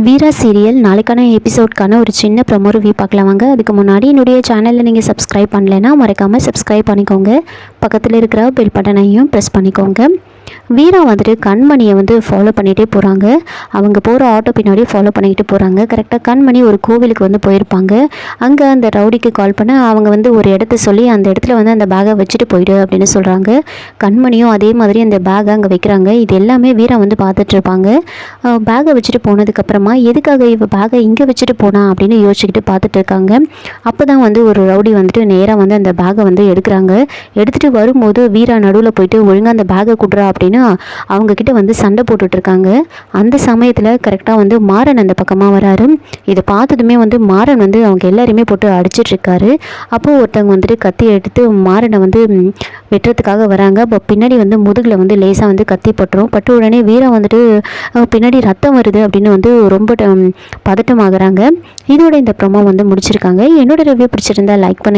வீரா serial நாளைக்கான எபிசோட்கான ஒரு சின்ன ப்ரோமோ ரிவ்யூ பார்க்கலாம் வாங்க. அதுக்கு முன்னாடி என்னுடைய சேனலில் நீங்கள் சப்ஸ்கிரைப் பண்ணலைன்னா மறக்காமல் சப்ஸ்கிரைப் பண்ணிக்கோங்க. பக்கத்தில் இருக்கிற பெல் பட்டனையும் ப்ரெஸ் பண்ணிக்கோங்க. வீரா வந்துட்டு கண்மணியை ஃபாலோ பண்ணிகிட்டே போகிறாங்க. அவங்க போகிற ஆட்டோ பின்னாடி ஃபாலோ பண்ணிக்கிட்டு போகிறாங்க. கரெக்டாக கண்மணி ஒரு கோவிலுக்கு போயிருப்பாங்க. அங்கே அந்த ரவுடிக்கு கால் பண்ண அவங்க ஒரு இடத்த சொல்லி அந்த இடத்துல அந்த பேக்கை வச்சுட்டு போயிடு அப்படின்னு சொல்கிறாங்க. கண்மணியும் அதே மாதிரி அந்த பேக்கை அங்கே வைக்கிறாங்க. இது எல்லாமே வீரா பார்த்துட்ருப்பாங்க. பேக்கை வச்சுட்டு போனதுக்கப்புறமா எதுக்காக இவ பேக்கை இங்கே வச்சுட்டு போனா அப்படின்னு யோசிச்சுக்கிட்டு பார்த்துட்டு இருக்காங்க. அப்போ தான் ஒரு ரவுடி நேராக அந்த பேக்கை எடுக்கிறாங்க. எடுத்துகிட்டு வரும்போது வீரா நடுவில் போயிட்டு ஒழுங்காக அந்த பேக்கை கொடுறா அப்படின்னு அவங்கக்கிட்ட சண்டை போட்டுட்ருக்காங்க. அந்த சமயத்தில் கரெக்டாக மாறன் அந்த பக்கமாக வராரு. இதை பார்த்ததுமே மாறன் அவங்க எல்லாருமே போட்டு அடிச்சிட்ருக்காரு. அப்போது ஒருத்தவங்க கத்தி எடுத்து மாறனை வெட்டுறதுக்காக வராங்க. அப்போ பின்னாடி முதுகில் லேசாக கத்தி பட்டுரும். பட்டு உடனே வீரா பின்னாடி ரத்தம் வருது அப்படின்னு ரொம்ப பதட்டமாகறாங்க. இதோட இந்த ப்ரோமோ முடிச்சிருக்காங்க. என்னோட ரிவ்யூ பிடிச்சிருந்தா லைக் பண்ணுங்கள்.